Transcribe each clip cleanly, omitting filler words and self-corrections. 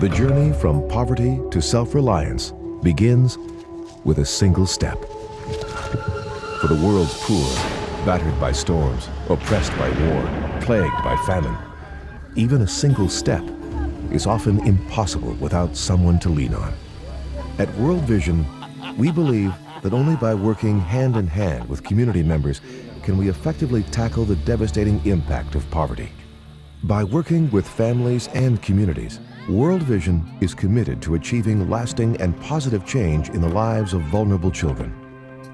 The journey from poverty to self-reliance begins with a single step. For the world's poor, battered by storms, oppressed by war, plagued by famine, even a single step is often impossible without someone to lean on. At World Vision, we believe that only by working hand in hand with community members can we effectively tackle the devastating impact of poverty. By working with families and communities, World Vision is committed to achieving lasting and positive change in the lives of vulnerable children.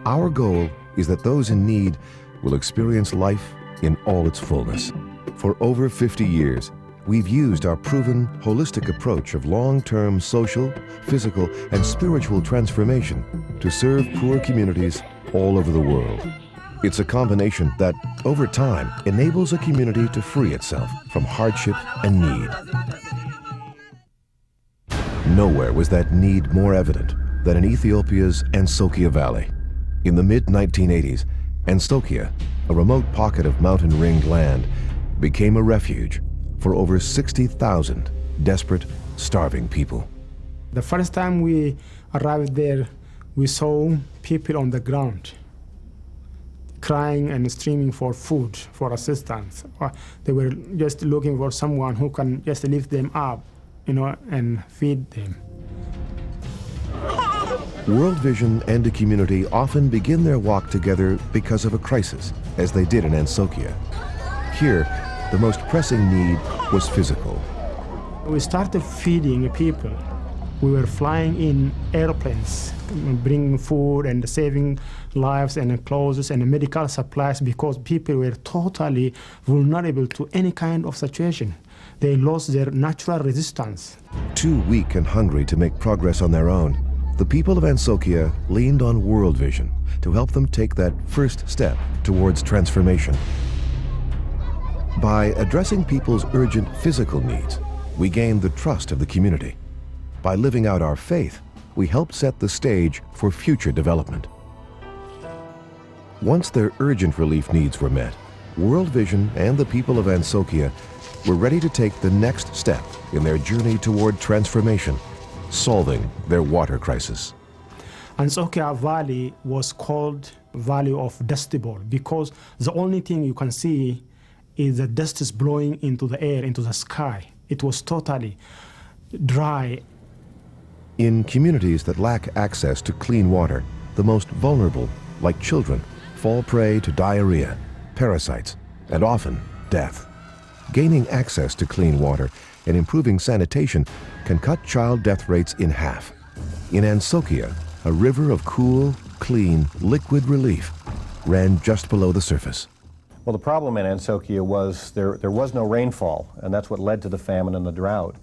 Our goal is that those in need will experience life in all its fullness. For over 50 years, we've used our proven holistic approach of long-term social, physical, and spiritual transformation to serve poor communities all over the world. It's a combination that, over time, enables a community to free itself from hardship and need. Nowhere was that need more evident than in Ethiopia's Ansokia Valley. In the mid-1980s, Ansokia, a remote pocket of mountain-ringed land, became a refuge for over 60,000 desperate, starving people. The first time we arrived there, we saw people on the ground, crying and screaming for food, for assistance. They were just looking for someone who can just lift them up, and feed them. World Vision and a community often begin their walk together because of a crisis, as they did in Ansokia. Here, the most pressing need was physical. We started feeding people. We were flying in airplanes, bringing food and saving lives and clothes and medical supplies because people were totally vulnerable to any kind of situation. They lost their natural resistance. Too weak and hungry to make progress on their own, the people of Ansokia leaned on World Vision to help them take that first step towards transformation. By addressing people's urgent physical needs, we gained the trust of the community. By living out our faith, we helped set the stage for future development. Once their urgent relief needs were met, World Vision and the people of Ansokia were ready to take the next step in their journey toward transformation, solving their water crisis. Ansokia Valley was called Valley of Dusty Bowl because the only thing you can see is the dust is blowing into the air, into the sky. It was totally dry. In communities that lack access to clean water, the most vulnerable, like children, fall prey to diarrhea, parasites, and often death. Gaining access to clean water and improving sanitation can cut child death rates in half. In Ansokia, a river of cool, clean, liquid relief ran just below the surface. Well, the problem in Ansokia was there was no rainfall, and that's what led to the famine and the drought.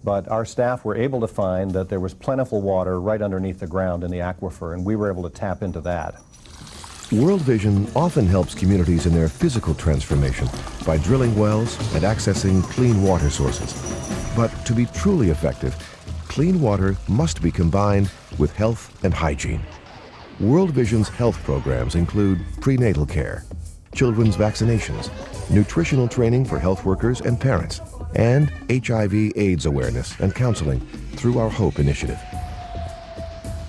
But our staff were able to find that there was plentiful water right underneath the ground in the aquifer, and we were able to tap into that. World Vision often helps communities in their physical transformation by drilling wells and accessing clean water sources. But to be truly effective, clean water must be combined with health and hygiene. World Vision's health programs include prenatal care, children's vaccinations, nutritional training for health workers and parents, and HIV/AIDS awareness and counseling through our HOPE initiative.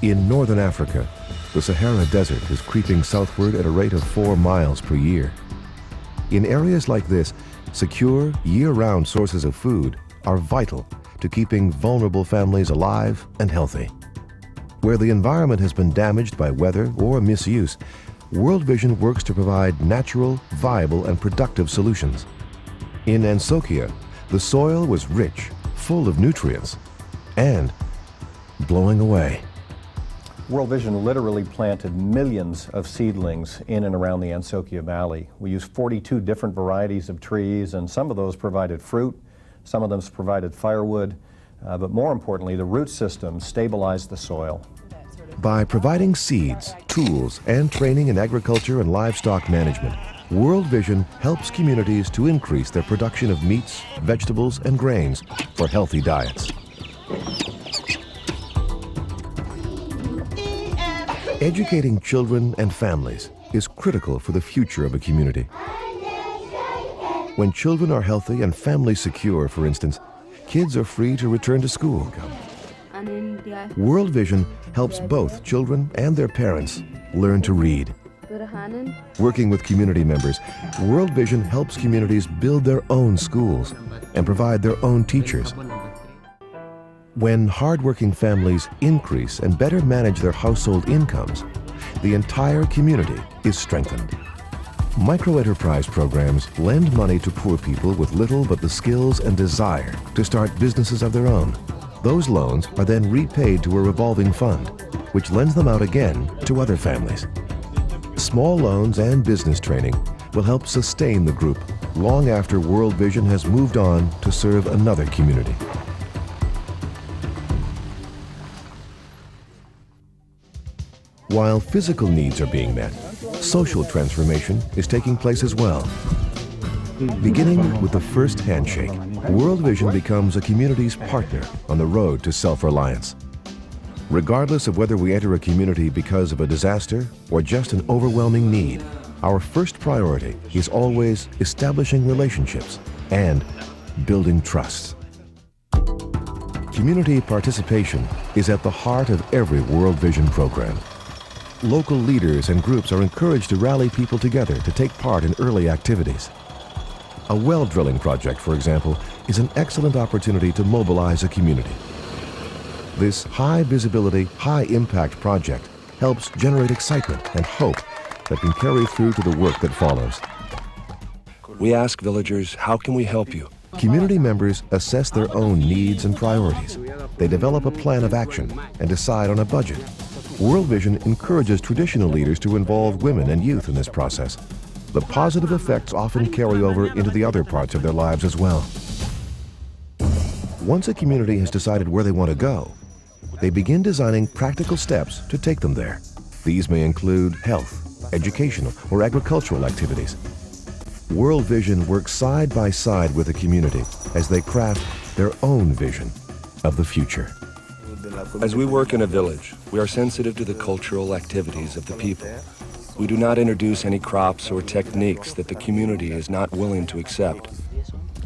In Northern Africa, the Sahara Desert is creeping southward at a rate of 4 miles per year. In areas like this, secure, year-round sources of food are vital to keeping vulnerable families alive and healthy. Where the environment has been damaged by weather or misuse, World Vision works to provide natural, viable, and productive solutions. In Ansokia, the soil was rich, full of nutrients, and blowing away. World Vision literally planted millions of seedlings in and around the Ansokia Valley. We used 42 different varieties of trees, and some of those provided fruit, some of them provided firewood, but more importantly, the root system stabilized the soil. By providing seeds, tools, and training in agriculture and livestock management, World Vision helps communities to increase their production of meats, vegetables, and grains for healthy diets. Educating children and families is critical for the future of a community. When children are healthy and families secure, for instance, kids are free to return to school. World Vision helps both children and their parents learn to read. Working with community members, World Vision helps communities build their own schools and provide their own teachers. When hardworking families increase and better manage their household incomes, the entire community is strengthened. Microenterprise programs lend money to poor people with little but the skills and desire to start businesses of their own. Those loans are then repaid to a revolving fund, which lends them out again to other families. Small loans and business training will help sustain the group long after World Vision has moved on to serve another community. While physical needs are being met, social transformation is taking place as well. Beginning with the first handshake, World Vision becomes a community's partner on the road to self-reliance. Regardless of whether we enter a community because of a disaster or just an overwhelming need, our first priority is always establishing relationships and building trust. Community participation is at the heart of every World Vision program. Local leaders and groups are encouraged to rally people together to take part in early activities. A well drilling project, for example, is an excellent opportunity to mobilize a community. This high visibility, high impact project helps generate excitement and hope that can carry through to the work that follows. We ask villagers, how can we help you? Community members assess their own needs and priorities. They develop a plan of action and decide on a budget. World Vision encourages traditional leaders to involve women and youth in this process. The positive effects often carry over into the other parts of their lives as well. Once a community has decided where they want to go, they begin designing practical steps to take them there. These may include health, educational, or agricultural activities. World Vision works side by side with the community as they craft their own vision of the future. As we work in a village, we are sensitive to the cultural activities of the people. We do not introduce any crops or techniques that the community is not willing to accept.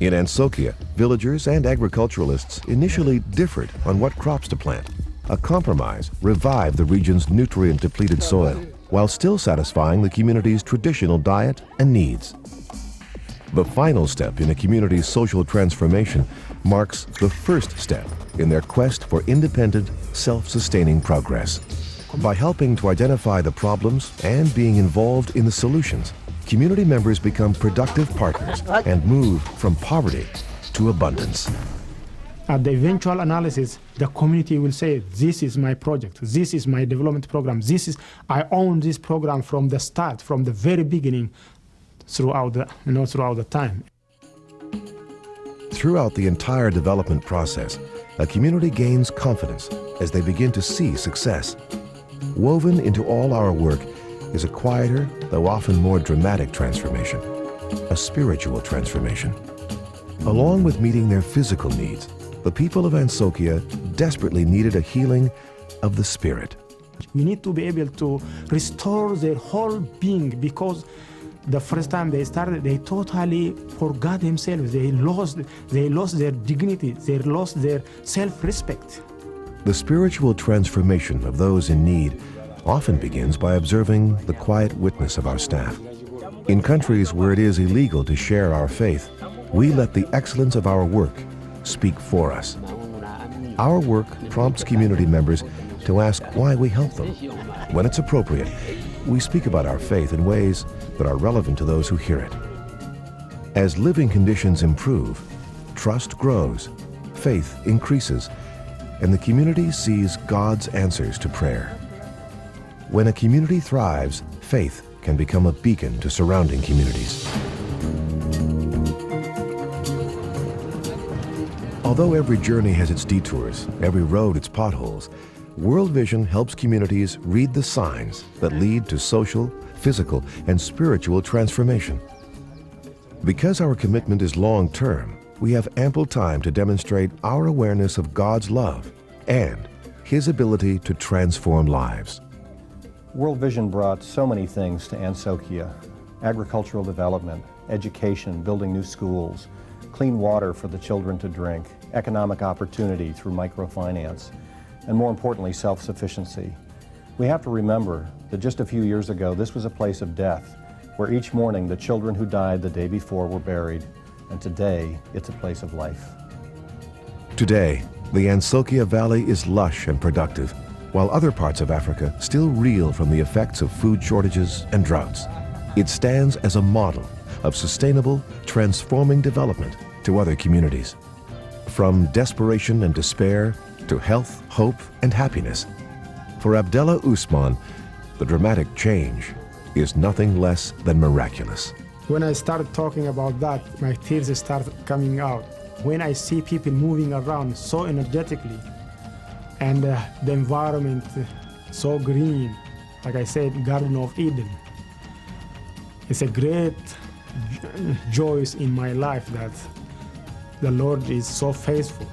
In Ansokia, villagers and agriculturalists initially differed on what crops to plant. A compromise revived the region's nutrient-depleted soil, while still satisfying the community's traditional diet and needs. The final step in a community's social transformation marks the first step in their quest for independent, self-sustaining progress. By helping to identify the problems and being involved in the solutions, community members become productive partners and move from poverty to abundance. At the eventual analysis, the community will say, this is my project, this is my development program, I own this program from the start, from the very beginning, throughout the time. Throughout the entire development process, a community gains confidence as they begin to see success. Woven into all our work is a quieter, though often more dramatic transformation, a spiritual transformation. Along with meeting their physical needs, the people of Ansokia desperately needed a healing of the spirit. We need to be able to restore their whole being, because the first time they started, they totally forgot themselves. They lost their dignity. They lost their self-respect. The spiritual transformation of those in need often begins by observing the quiet witness of our staff. In countries where it is illegal to share our faith, we let the excellence of our work speak for us. Our work prompts community members to ask why we help them. When it's appropriate, we speak about our faith in ways that are relevant to those who hear it. As living conditions improve, trust grows, faith increases, and the community sees God's answers to prayer. When a community thrives, faith can become a beacon to surrounding communities. Although every journey has its detours, every road its potholes, World Vision helps communities read the signs that lead to social, physical, and spiritual transformation. Because our commitment is long-term, we have ample time to demonstrate our awareness of God's love and His ability to transform lives. World Vision brought so many things to Ansokia: agricultural development, education, building new schools, clean water for the children to drink, economic opportunity through microfinance, and more importantly, self-sufficiency. We have to remember that just a few years ago, this was a place of death, where each morning the children who died the day before were buried, and today it's a place of life. Today, the Ansokya Valley is lush and productive, while other parts of Africa still reel from the effects of food shortages and droughts. It stands as a model of sustainable, transforming development to other communities. From desperation and despair to health, hope, and happiness. For Abdullah Usman, the dramatic change is nothing less than miraculous. When I started talking about that, my tears started coming out. When I see people moving around so energetically, and the environment so green, like I said, Garden of Eden, it's a great joy in my life that the Lord is so faithful.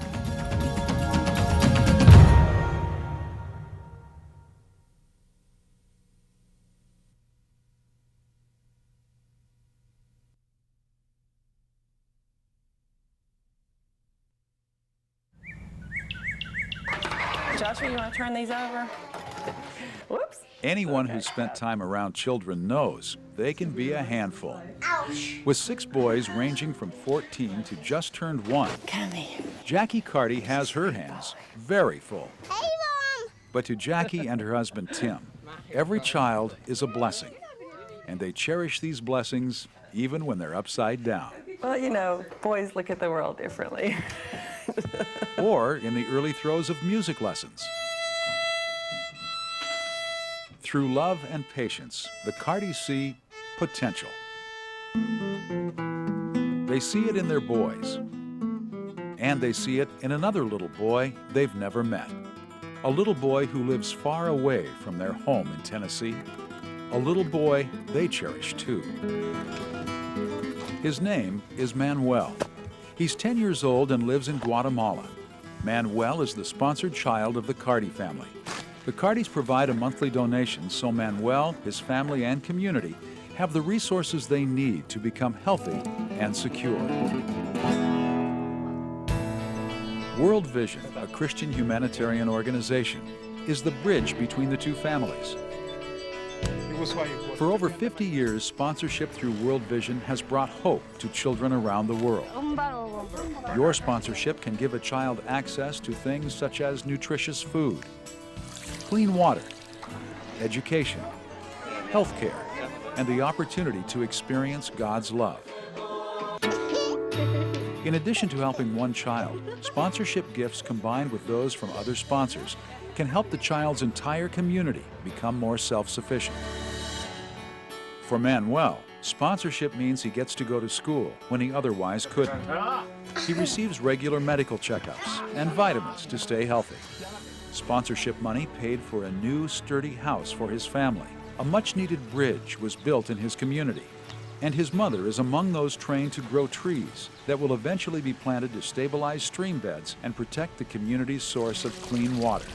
Joshua, you want to turn these over? Whoops. Anyone who's spent time around children knows they can be a handful. With 6 boys ranging from 14 to just turned 1, Come here. Jackie Carty has her hands very full. Hey, Mom! But to Jackie and her husband Tim, every child is a blessing. And they cherish these blessings even when they're upside down. Well, you know, boys look at the world differently. Or in the early throes of music lessons. Through love and patience, the Cartys see potential. They see it in their boys. And they see it in another little boy they've never met. A little boy who lives far away from their home in Tennessee. A little boy they cherish too. His name is Manuel. He's 10 years old and lives in Guatemala. Manuel is the sponsored child of the Carty family. The Cartys provide a monthly donation so Manuel, his family, and community have the resources they need to become healthy and secure. World Vision, a Christian humanitarian organization, is the bridge between the two families. For over 50 years, sponsorship through World Vision has brought hope to children around the world. Your sponsorship can give a child access to things such as nutritious food, clean water, education, health care, and the opportunity to experience God's love. In addition to helping one child, sponsorship gifts combined with those from other sponsors can help the child's entire community become more self-sufficient. For Manuel, sponsorship means he gets to go to school when he otherwise couldn't. He receives regular medical checkups and vitamins to stay healthy. Sponsorship money paid for a new, sturdy house for his family. A much-needed bridge was built in his community. And his mother is among those trained to grow trees that will eventually be planted to stabilize stream beds and protect the community's source of clean water.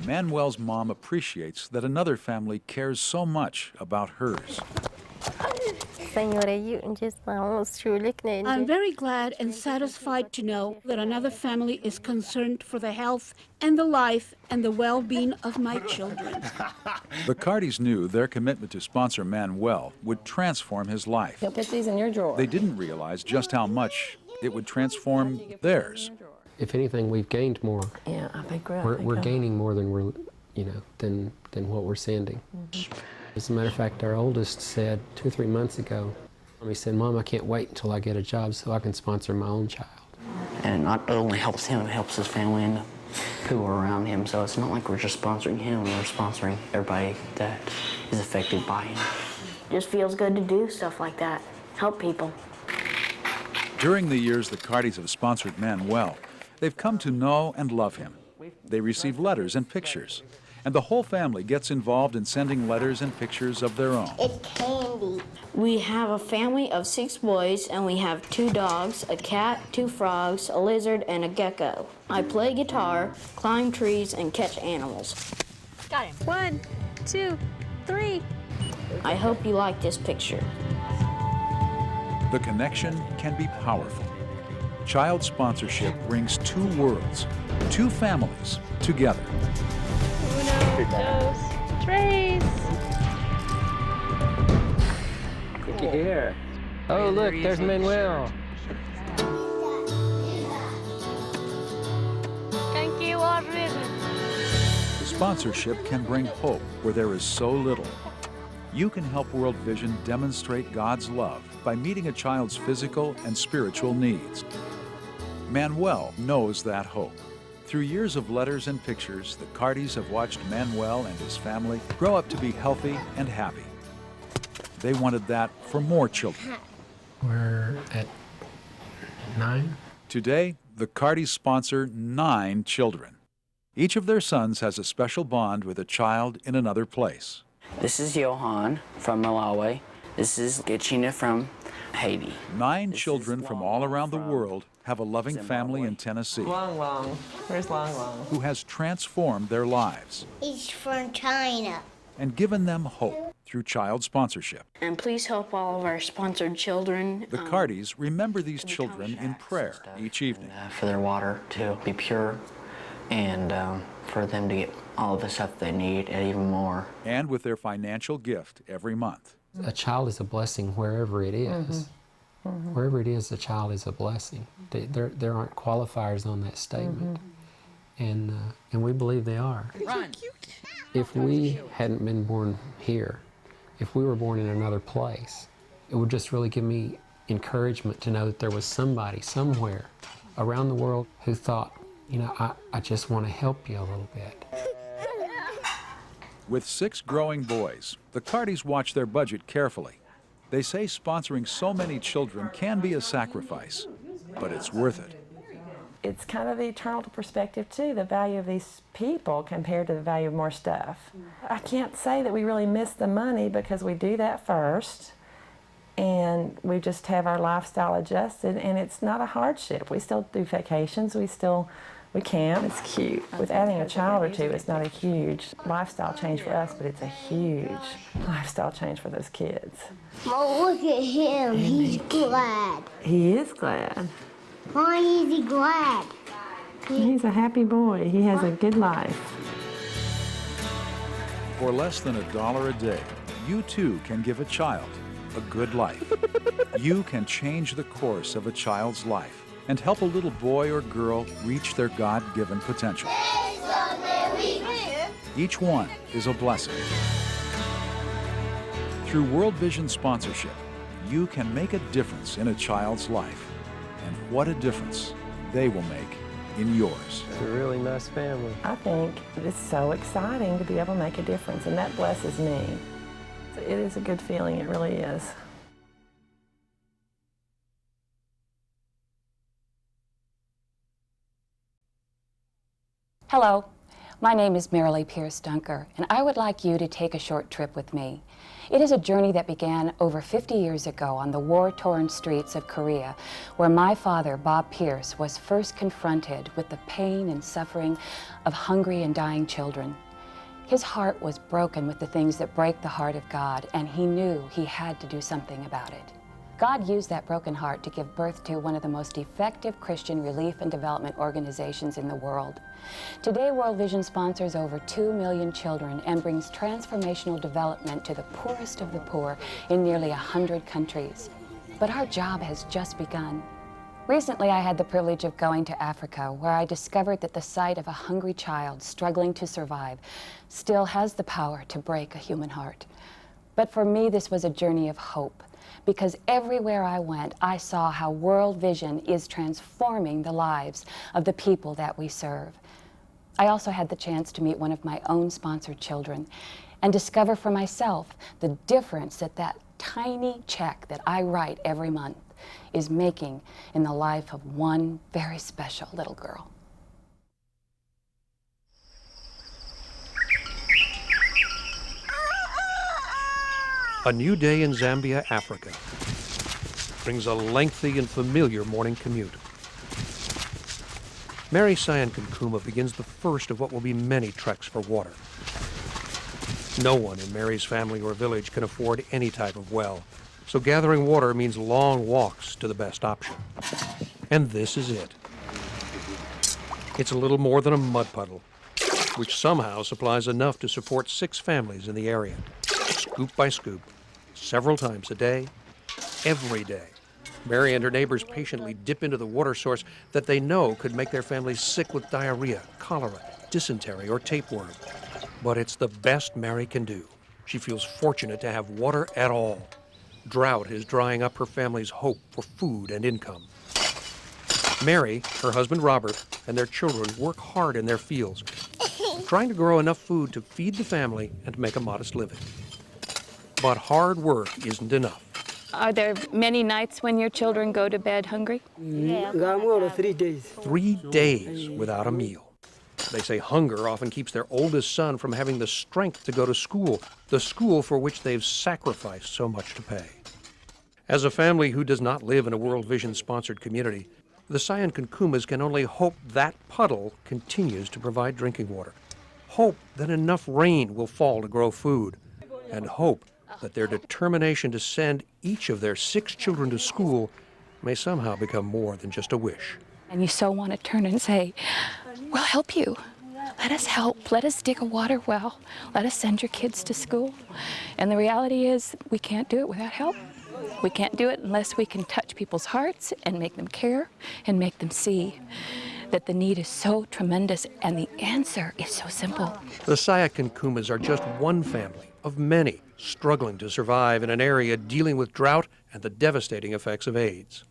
Manuel's mom appreciates that another family cares so much about hers. I'm very glad and satisfied to know that another family is concerned for the health and the life and the well-being of my children. The Cartys knew their commitment to sponsor Manuel would transform his life. You'll put these in your drawer. They didn't realize just how much it would transform theirs. If anything, we've gained more. Yeah, I think We're gaining more than we're, than what we're sending. As a matter of fact, our oldest said 2 or 3 months ago, he said, "Mom, I can't wait until I get a job so I can sponsor my own child." And it not only helps him, it helps his family and who are around him. So it's not like we're just sponsoring him, we're sponsoring everybody that is affected by him. Just feels good to do stuff like that, help people. During the years the Cartys have sponsored Manuel, they've come to know and love him. They receive letters and pictures, and the whole family gets involved in sending letters and pictures of their own. It's candy. We have a family of 6 boys, and we have 2 dogs, a cat, 2 frogs, a lizard, and a gecko. I play guitar, climb trees, and catch animals. Got him. 1, 2, 3. I hope you like this picture. The connection can be powerful. Child sponsorship brings two worlds, two families together. Uno, dos, tres. Looky here. Oh, look, there's Manuel. Thank you, World Vision. Sponsorship can bring hope where there is so little. You can help World Vision demonstrate God's love by meeting a child's physical and spiritual needs. Manuel knows that hope. Through years of letters and pictures, the Cardis have watched Manuel and his family grow up to be healthy and happy. They wanted that for more children. We're at 9. Today, the Cardis sponsor 9 children. Each of their sons has a special bond with a child in another place. This is Johan from Malawi. This is Gachina from Haiti. 9 children from all around the world have a loving family in Tennessee. Long Long. Where's Long Long? Who has transformed their lives. He's from China. And given them hope through child sponsorship. And please help all of our sponsored children. The Cardis remember these children in prayer each evening. For their water to be pure and for them to get all of the stuff they need and even more. And with their financial gift every month. A child is a blessing wherever it is. Wherever it is, a child is a blessing. There aren't qualifiers on that statement. And we believe they are. Run. If we hadn't been born here, if we were born in another place, it would just really give me encouragement to know that there was somebody somewhere around the world who thought, you know, I just want to help you a little bit. With 6 growing boys, the Cardis watch their budget carefully. They say sponsoring so many children can be a sacrifice, but it's worth it. It's kind of the eternal perspective, too, the value of these people compared to the value of more stuff. I can't say that we really miss the money because we do that first, and we just have our lifestyle adjusted, and it's not a hardship. We still do vacations, we camp. It's cute. With adding a child or two, it's not a huge lifestyle change for us, but it's a huge lifestyle change for those kids. Well, look at him. He's glad. He is glad. Why is he glad? He's a happy boy. He has a good life. For less than $1 a day, you too can give a child a good life. You can change the course of a child's life and help a little boy or girl reach their God-given potential. Each one is a blessing. Through World Vision sponsorship, you can make a difference in a child's life. And what a difference they will make in yours. It's a really nice family. I think it's so exciting to be able to make a difference, and that blesses me. It is a good feeling, it really is. Hello, my name is Marilee Pierce Dunker, and I would like you to take a short trip with me. It is a journey that began over 50 years ago on the war-torn streets of Korea, where my father, Bob Pierce, was first confronted with the pain and suffering of hungry and dying children. His heart was broken with the things that break the heart of God, and he knew he had to do something about it. God used that broken heart to give birth to one of the most effective Christian relief and development organizations in the world. Today, World Vision sponsors over 2 million children and brings transformational development to the poorest of the poor in nearly 100 countries. But our job has just begun. Recently, I had the privilege of going to Africa, where I discovered that the sight of a hungry child struggling to survive still has the power to break a human heart. But for me, this was a journey of hope, because everywhere I went, I saw how World Vision is transforming the lives of the people that we serve. I also had the chance to meet one of my own sponsored children and discover for myself the difference that tiny check that I write every month is making in the life of one very special little girl. A new day in Zambia, Africa, brings a lengthy and familiar morning commute. Mary Cyan Kankuma begins the first of what will be many treks for water. No one in Mary's family or village can afford any type of well, so gathering water means long walks to the best option. And this is it. It's a little more than a mud puddle, which somehow supplies enough to support 6 families in the area, scoop by scoop, several times a day, every day. Mary and her neighbors patiently dip into the water source that they know could make their families sick with diarrhea, cholera, dysentery, or tapeworm. But it's the best Mary can do. She feels fortunate to have water at all. Drought is drying up her family's hope for food and income. Mary, her husband Robert, and their children work hard in their fields, trying to grow enough food to feed the family and make a modest living. But hard work isn't enough. Are there many nights when your children go to bed hungry? 3 days. 3 days without a meal. They say hunger often keeps their oldest son from having the strength to go to school, the school for which they've sacrificed so much to pay. As a family who does not live in a World Vision-sponsored community, the Sayan-Kunkumas can only hope that puddle continues to provide drinking water, hope that enough rain will fall to grow food, and hope that their determination to send each of their 6 children to school may somehow become more than just a wish. And you so want to turn and say, we'll help you. Let us help. Let us dig a water well. Let us send your kids to school. And the reality is we can't do it without help. We can't do it unless we can touch people's hearts and make them care and make them see that the need is so tremendous and the answer is so simple. The Sayan-Kunkumas are just one family of many struggling to survive in an area dealing with drought and the devastating effects of AIDS.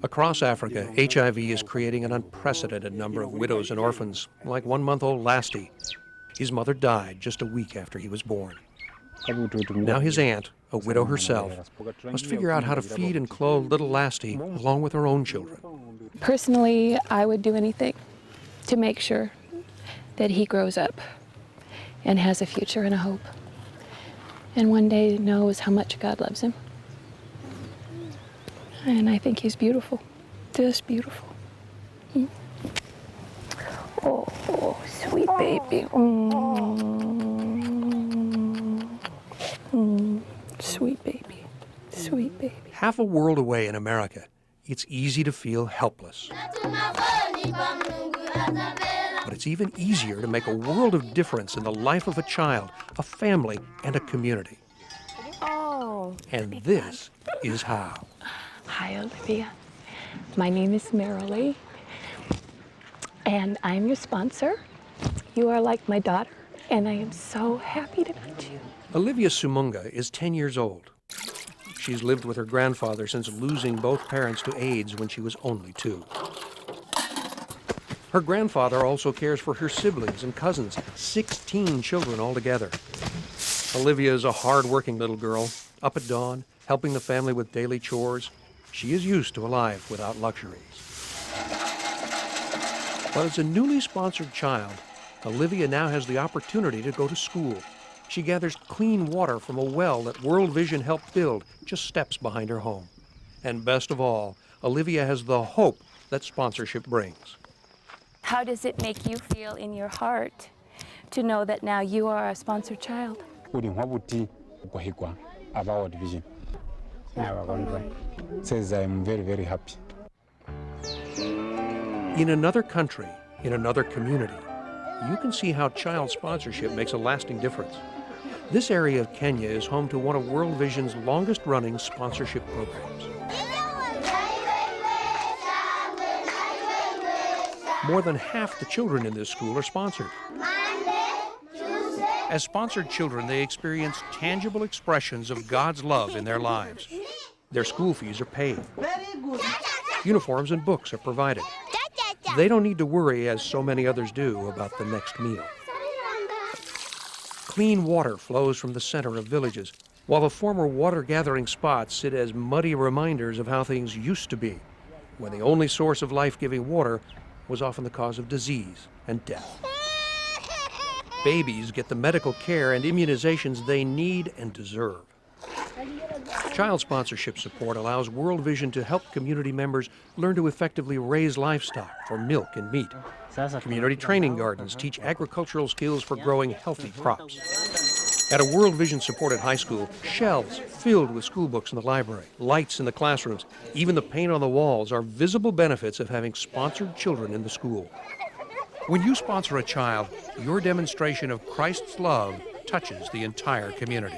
Across Africa, HIV is creating an unprecedented number of widows and orphans, like 1-month-old Lasti. His mother died just a week after he was born. Now his aunt, a widow herself, must figure out how to feed and clothe little Lasti along with her own children. Personally, I would do anything to make sure that he grows up and has a future and a hope. And one day knows how much God loves him. And I think he's beautiful, just beautiful. Oh, sweet baby. Sweet baby, sweet baby. Half a world away in America, it's easy to feel helpless. But it's even easier to make a world of difference in the life of a child, a family, and a community. Oh. And this is how. Hi, Olivia. My name is Marilee, and I'm your sponsor. You are like my daughter, and I am so happy to meet you. Olivia Sumunga is 10 years old. She's lived with her grandfather since losing both parents to AIDS when she was only 2. Her grandfather also cares for her siblings and cousins, 16 children altogether. Olivia is a hard-working little girl, up at dawn, helping the family with daily chores. She is used to a life without luxuries. But as a newly sponsored child, Olivia now has the opportunity to go to school. She gathers clean water from a well that World Vision helped build just steps behind her home. And best of all, Olivia has the hope that sponsorship brings. How does it make you feel in your heart to know that now you are a sponsored child? Says I'm very, very happy. In another country, in another community, you can see how child sponsorship makes a lasting difference. This area of Kenya is home to one of World Vision's longest-running sponsorship programs. More than half the children in this school are sponsored. As sponsored children, they experience tangible expressions of God's love in their lives. Their school fees are paid. Uniforms and books are provided. They don't need to worry, as so many others do, about the next meal. Clean water flows from the center of villages, while the former water-gathering spots sit as muddy reminders of how things used to be, when the only source of life-giving water was often the cause of disease and death. Babies get the medical care and immunizations they need and deserve. Child sponsorship support allows World Vision to help community members learn to effectively raise livestock for milk and meat. Community training gardens teach agricultural skills for growing healthy crops. At a World Vision supported high school, shelves filled with school books in the library, lights in the classrooms, even the paint on the walls are visible benefits of having sponsored children in the school. When you sponsor a child, your demonstration of Christ's love touches the entire community.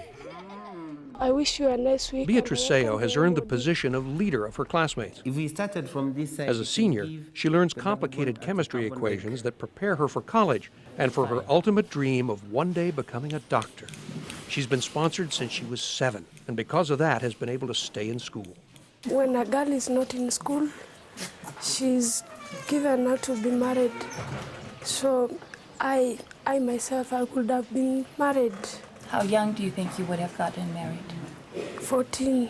I wish you a nice week. Beatrice Seo has earned the position of leader of her classmates. If we started from this side, As a senior, she learns complicated chemistry equations that prepare her for college and for her ultimate dream of one day becoming a doctor. She's been sponsored since she was 7, and because of that has been able to stay in school. When a girl is not in school, she's given out to be married. So I myself, I could have been married. How young do you think you would have gotten married? 14.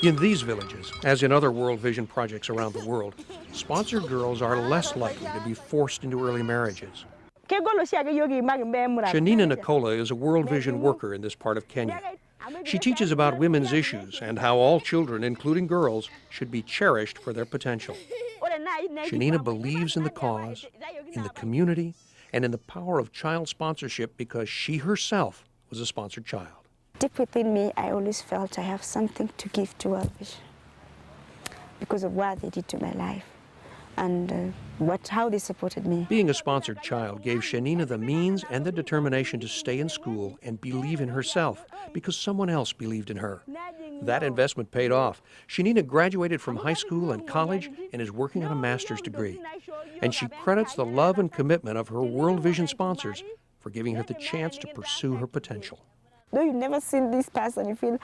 In these villages, as in other World Vision projects around the world, sponsored girls are less likely to be forced into early marriages. Shanina Nicola is a World Vision worker in this part of Kenya. She teaches about women's issues and how all children, including girls, should be cherished for their potential. Shanina believes in the cause, in the community, and in the power of child sponsorship because she herself was a sponsored child. Deep within me, I always felt I have something to give to World Vision because of what they did to my life and how they supported me. Being a sponsored child gave Shanina the means and the determination to stay in school and believe in herself because someone else believed in her. That investment paid off. Shanina graduated from high school and college and is working on a master's degree. And she credits the love and commitment of her World Vision sponsors for giving her the chance to pursue her potential. Though you've never seen this person, you feel,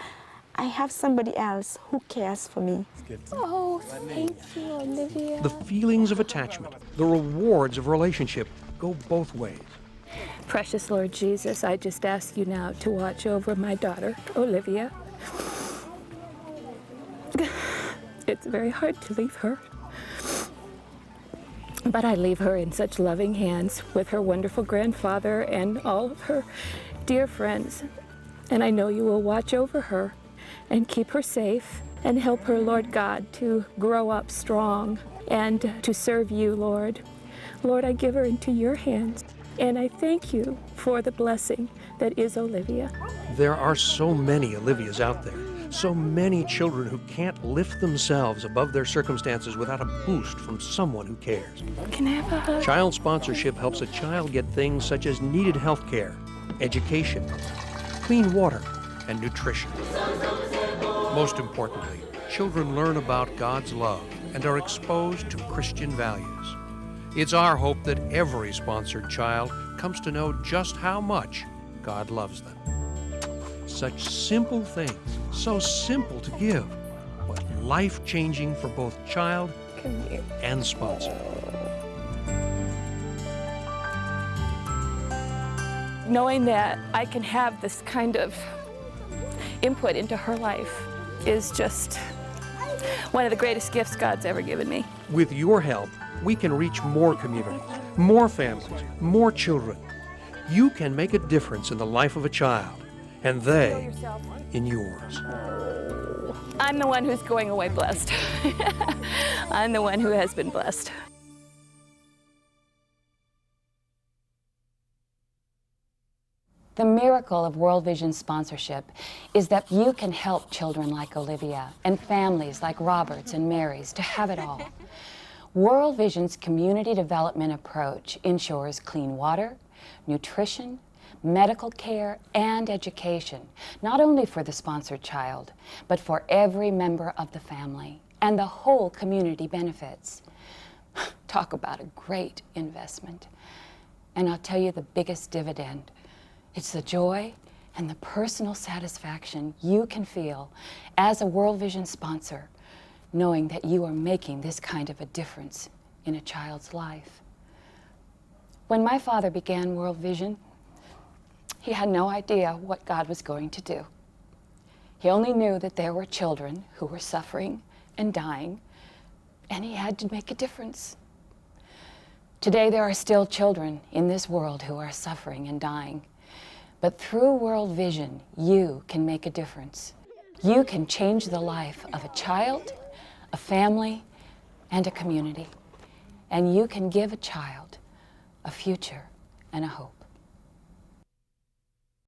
I have somebody else who cares for me. Oh, thank you, Olivia. The feelings of attachment, the rewards of relationship go both ways. Precious Lord Jesus, I just ask you now to watch over my daughter, Olivia. It's very hard to leave her. But I leave her in such loving hands with her wonderful grandfather and all of her dear friends. And I know you will watch over her and keep her safe and help her, Lord God, to grow up strong and to serve you, Lord. Lord, I give her into your hands. And I thank you for the blessing that is Olivia. There are so many Olivias out there. So many children who can't lift themselves above their circumstances without a boost from someone who cares. Can I have a hug? Child sponsorship helps a child get things such as needed health care, education, clean water, and nutrition. Most importantly, children learn about God's love and are exposed to Christian values. It's our hope that every sponsored child comes to know just how much God loves them. Such simple things, so simple to give, but life-changing for both child and sponsor. Knowing that I can have this kind of input into her life is just one of the greatest gifts God's ever given me. With your help, we can reach more communities, more families, more children. You can make a difference in the life of a child, and they in yours. I'm the one who's going away blessed. I'm the one who has been blessed. The miracle of World Vision sponsorship is that you can help children like Olivia and families like Roberts and Mary's to have it all. World Vision's community development approach ensures clean water, nutrition, medical care, and education, not only for the sponsored child, but for every member of the family, and the whole community benefits. Talk about a great investment. And I'll tell you the biggest dividend. It's the joy and the personal satisfaction you can feel as a World Vision sponsor, knowing that you are making this kind of a difference in a child's life. When my father began World Vision, he had no idea what God was going to do. He only knew that there were children who were suffering and dying, and he had to make a difference. Today there are still children in this world who are suffering and dying. But through World Vision, you can make a difference. You can change the life of a child, a family, and a community. And you can give a child a future and a hope.